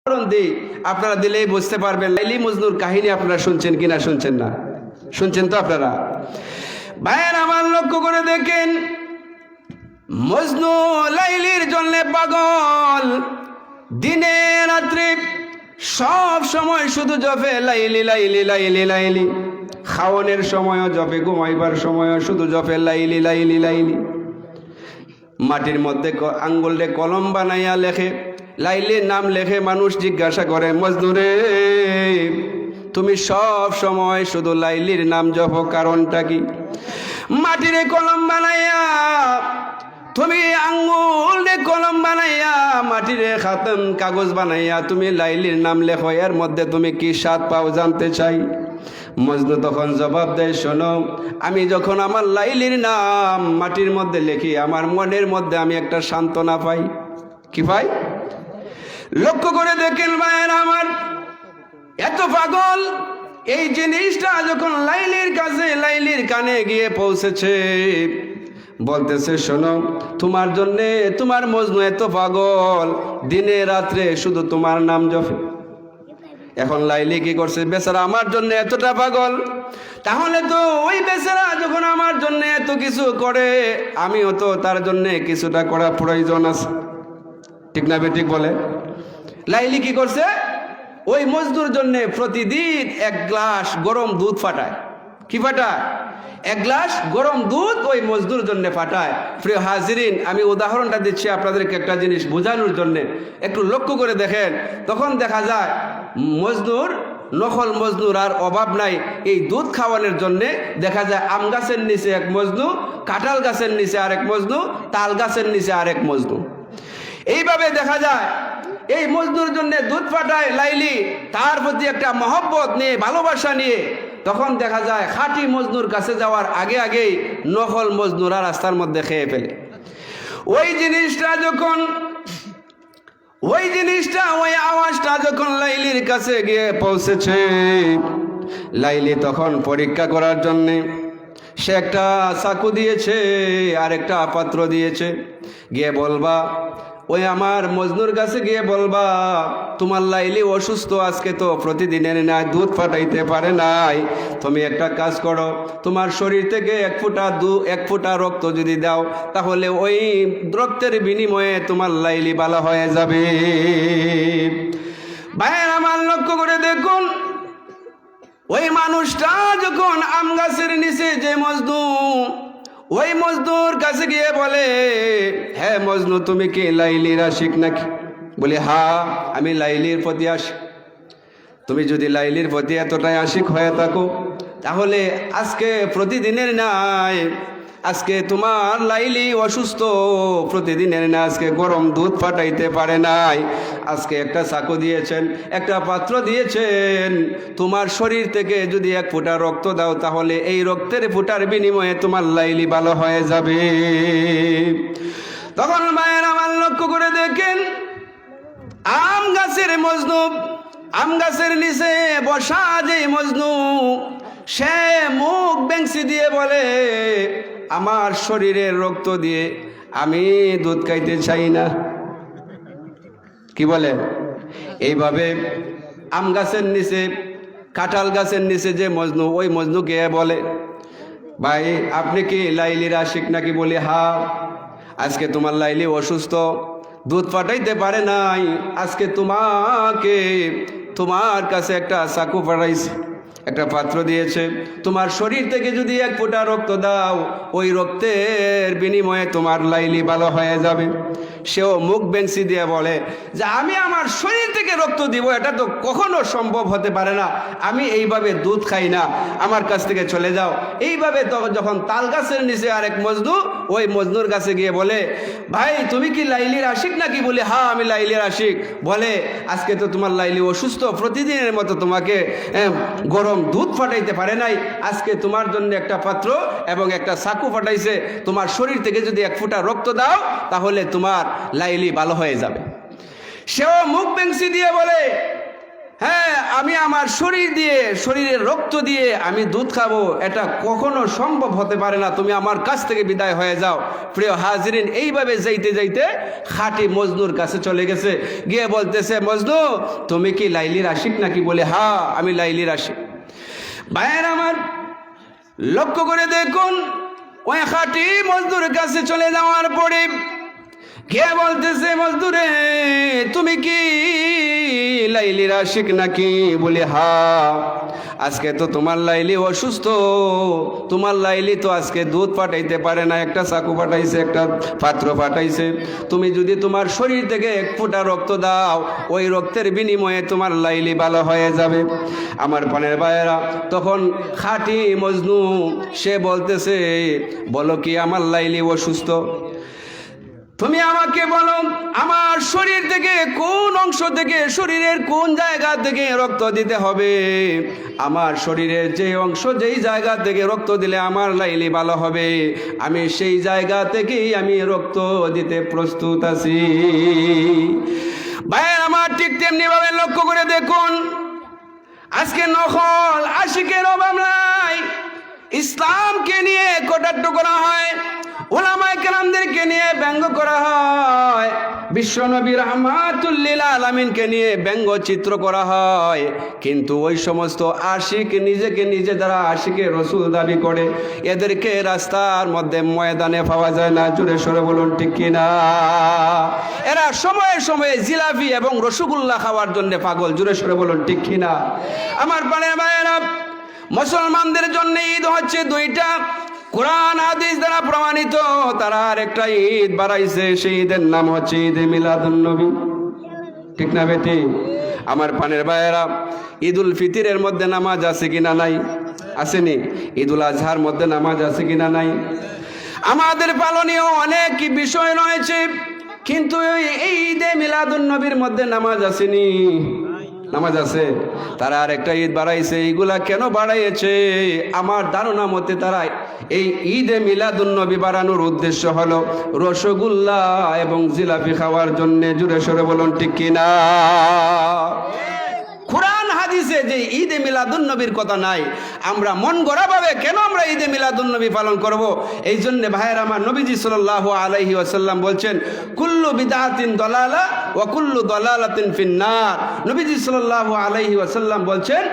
উদাহরণ দিই, আপনারা দিলেই বুঝতে পারবেন। লাইলি মজনুর কাহিনী আপনারা শুনছেন কিনা, শুনছেন না? শুনছেন তো আপনারা? ভাইয়ের আমার, লক্ষ্য করে দেখেন, মজনু লাইলির জন্য পাগল। দিনে রাত্রে সব সময় শুধু জপে লাইলি লাইলি লাইলি লাইলি। খাওয়ানোর সময়ও জপে, ঘুমাইবার সময়ও শুধু জপে লাইলি লাইলি লাইলি। মাটির মধ্যে আঙ্গুলে কলম বানাইয়া লেখে, লাইলির নাম লেখে। মানুষ জিজ্ঞাসা করে, মজনুরে তুমি সব সময় শুধু লাইলির নাম জপো, কারণটা কি? মাটিরে কলম বানাইয়া তুমি, আঙ্গুলে কলম বানাইয়া, মাটিরে খাতাম কাগজ বানাইয়া তুমি লাইলির নাম লেখো, এর মধ্যে তুমি কি স্বাদ পাও জানতে চাই? মজনু তখন জবাব দেয়, শোনো, আমি যখন আমার লাইলির নাম মাটির মধ্যে লিখি, আমার মনের মধ্যে আমি একটা সান্ত্বনা পাই। কি পাই? লক্ষ্য করে দেখেন ভাইয়ের আমার, এত পাগল। এই জিনিসটা যখন লাইলির কাছে, লাইলির কানে গিয়ে পৌঁছেছে, বলতেছে, শোনো, তোমার জন্যে তোমার মজনু এত পাগল, দিনে রাত্রে শুধু তোমার নাম জপে। এখন লাইলি কি করছে? বেচারা আমার জন্য এতটা পাগল, তাহলে তো ওই বেচারা যখন আমার জন্য এত কিছু করে, আমিও তো তার জন্য কিছুটা করা প্রয়োজন আছে। ঠিক না বেঠিক বলে? লাইলি কি করছে? ওই মজদুর জন্য প্রতিদিন এক গ্লাস গরম দুধ ফাটায়। কি ফাটায়? এক গ্লাস গরম দুধ ওই মজদুর জন্য ফাটায়। প্রিয় হাজিরিন, আমি উদাহরণটা দিচ্ছি আপনাদেরকে একটা জিনিস বোঝানোর জন্য, একটু লক্ষ্য করে দেখেন। তখন দেখা যায় মজদুর, নকল মজনুর আর অভাব নাই। এই দুধ খাওয়ানোর জন্যে দেখা যায় আম গাছের নিচে এক মজনু, কাঁঠাল গাছের নিচে আরেক মজনু, তাল গাছের নিচে আরেক মজনু। এইভাবে দেখা যায় এই মজনুর জন্য দুধ ফাটায় লাইলি, তার প্রতি একটা মহব্বত নিয়ে, ভালোবাসা নিয়ে। তখন দেখা যায় খাঁটি মজনুর কাছে যাওয়ার আগে আগেই নকল মজনুরা রাস্তার মধ্যে খেয়ে ফেলে। ওই জিনিসটা, ওই আওয়াজটা যখন লাইলির কাছে গিয়ে পৌঁছেছে, লাইলি তখন পরীক্ষা করার জন্যে সে একটা চাকু দিয়েছে আর একটা পাত্র দিয়েছে। গিয়ে বলবা, ওই আমার মজনুর কাছে গিয়ে বলবা, তোমার লাইলি অসুস্থ, আজকে তো প্রতিদিনের না দুধ ফাটাইতে পারে নাই। তুমি একটা কাজ করো, তোমার শরীর থেকে এক ফোঁটা রক্ত যদি দাও, তাহলে ওই রক্তের বিনিময়ে তোমার লাইলি ভালো হয়ে যাবে। ভাইয়ের আমার, লক্ষ্য করে দেখুন, ওই মানুষটা যখন আম গাছের নিচে যে মজনু, ওই মজনুর কাছে গিয়ে বলে, হ্যাঁ মজনু, তুমি কি লাইলির আশিক নাকি? বলে, হ্যাঁ, আমি লাইলির প্রতি আশিক। তুমি যদি লাইলির প্রতি এতটাই আশিক হয়ে থাকো, তাহলে আজকে প্রতিদিনের নাই, আজকে তোমার লাইলি অসুস্থ, প্রতিদিনের না, আজকে গরম দুধ ফাটাইতে পারে নাই, আজকে একটা চাকু দিয়েছেন, একটা পাত্র দিয়েছেন, তোমার শরীর থেকে যদি এক ফোঁটা রক্ত দাও, তাহলে এই রক্তের ফোঁটার বিনিময়ে তোমার লাইলি ভালো হয়ে যাবে। তখন মায়ের আমার, লক্ষ্য করে দেখেন, আম গাছের মজনু, আম গাছের নিচে বসা যে মজনু, সে মুখ বেংসি দিয়ে বলে, আমার শরীরের রক্ত দিয়ে আমি দুধ খাইতে চাই না। কি বলে? এইভাবে আম গাছের নিচে, কাঁঠাল গাছের নিচে যে মজনু, ওই মজনু কে বলে, ভাই আপনি কি লাইলির আশিক নাকি? বলি, হ্যাঁ, আজকে তোমার লাইলি অসুস্থ, দুধ ফাটাইতে পারে নাই, আজকে তোমার কাছে একটা চাকু পাঠাইছে, একটা পাত্র দিয়েছে, তোমার শরীর থেকে যদি এক ফোঁটা রক্ত দাও, ওই রক্তের বিনিময়ে তোমার লাইলি ভালো হয়ে যাবে। সেও মুখ বেঞ্চি দিয়ে বলে যে, আমি আমার শরীর থেকে রক্ত দিব, এটা তো কখনো সম্ভব হতে পারে না, আমি এইভাবে দুধ খাই না, আমার কাছ থেকে চলে যাও। এইভাবে যখন তাল গাছের নিচে আরেক মজনু, ওই মজনুর কাছে গিয়ে বলে, ভাই তুমি কি লাইলির আশিক নাকি? বলে, হ্যাঁ আমি লাইলির আশিক। বলে, আজকে তো তোমার লাইলি অসুস্থ, প্রতিদিনের মতো তোমাকে গরম দুধ ফাটাইতে পারে নাই, আজকে তোমার জন্য একটা পাত্র এবং একটা চাকু ফাটাইছে, তোমার শরীর থেকে যদি এক ফোঁটা রক্ত দাও, তাহলে তোমার লাইলি ভালো হয়ে যাবে। সেও মুখ বেংসি দিয়ে বলে, হ্যাঁ আমি আমার শরীর দিয়ে, শরীরের রক্ত দিয়ে আমি দুধ খাবো, এটা কখনো সম্ভব হতে পারে না, তুমি আমার কাছ থেকে বিদায় হয়ে যাও। প্রিয় হাজিরিন, এইভাবে যাইতে যাইতে খাঁটি মজনুর কাছে চলে গেছে, গিয়ে বলতেছে, মজনু তুমি কি লাইলির আশিক নাকি? বলে হ্যাঁ আমি লাইলির আশিক। ভাইয়ের আমার লক্ষ্য করে দেখুন, ওই খাঁটি মজদুর কাছে চলে যাওয়ার পরে কে বলতেছে, মজদুরে তুমি কি লাইলির আশিক নাকি? বলে হ্যাঁ, আজকে তো তোমার লাইলি অসুস্থ, তোমার লাইলি তো আজকে দুধ পাঠাইতে পারে না, একটা চাকু পাঠাইছে, একটা পাত্র পাঠাইছে, তুমি যদি তোমার শরীর থেকে এক ফোঁটা রক্ত দাও, ওই রক্তের বিনিময়ে তোমার লাইলি ভালো হয়ে যাবে। আমার পানের ভাইয়েরা, তখন খাঁটি মজনু সে বলতেছে, বলো কি আমার লাইলি অসুস্থ? তুমি আমাকে বলো আমার শরীর থেকে কোন অংশ থেকে, শরীরের কোন জায়গা থেকে রক্ত দিতে হবে, আমার শরীরের যে অংশ, যেই জায়গা থেকে রক্ত দিলে আমার লাইলি ভালো হবে, আমি সেই জায়গা থেকেই আমি রক্ত দিতে প্রস্তুত আছি। ভাই আমার ঠিক তেমনি ভাবে লক্ষ্য করে দেখুন, আজকে নকল আশিকের অভাব নাই। ইসলামকে নিয়ে কটাক্ষ করা হয়, উলামায়ে কেরামদেরকে নিয়ে ব্যঙ্গ করা হয়, বিশ্ব নবী রাহমাতুল লিল আলামিনকে নিয়ে ব্যঙ্গচিত্র করা হয়, কিন্তু ওই সমস্ত আশিক নিজেকে নিজে যারা আশিকে রসুল দাবি করে, এদেরকে রাস্তার মধ্যে ময়দানে পাওয়া যায় না। জোরে সরে বলুন ঠিক কিনা? এরা সময়ে সময়ে জিলাপি এবং রসগোল্লা খাওয়ার জন্য পাগল। জোরে সরে বলুন ঠিক কিনা? আমার প্রাণের ভাইয়েরা, মুসলমানদের জন্য ঈদ হচ্ছে দুইটা, কোরআন হাদিস দ্বারা প্রমাণিত। তারা আর একটা ঈদ বাড়াইছে, সেই ঈদের নাম হচ্ছে ঈদে মিলাদুন নবী। ঠিক না বেটি? আমার পানের ভাইয়েরা, ঈদুল ফিতরের মধ্যে নামাজ আছে কিনা নাই? আসেনি? ঈদুল আজহার মধ্যে নামাজ আছে কিনা নাই? আমাদের পালনীয় অনেক বিষয় রয়েছে, কিন্তু এই ঈদে মিলাদুন নবীর মধ্যে নামাজ আসেনি। নামাজ আছে। তারা আর একটা ঈদ বাড়াইছে। এইগুলা কেন বাড়াইছে? আমার ধারণা মতে তারা এই ঈদে মিলাদুন নবী বাড়ানোর উদ্দেশ্য হলো রসগোল্লা এবং জিলাপি খাওয়ার জন্য। জুড়ে সরে বলুন ঠিক কিনা? কোরআন হাদিসে যে ঈদে মিলাদুন নবীর কথা নাই, আমরা মন গড়া ভাবে কেন আমরা ঈদে মিলাদুন নবী পালন করব? এই জন্য ভাইয়ের আমার, নবীজি সাল্লাল্লাহু আলাইহি ওয়াসাল্লাম বলছেন, কুল্লু বিদআতিন দালালা ওয়া কুল্লু দালালাতিন ফিন্নার। নবীজি সাল্লাল্লাহু আলাইহি ওয়াসাল্লাম বলছেন,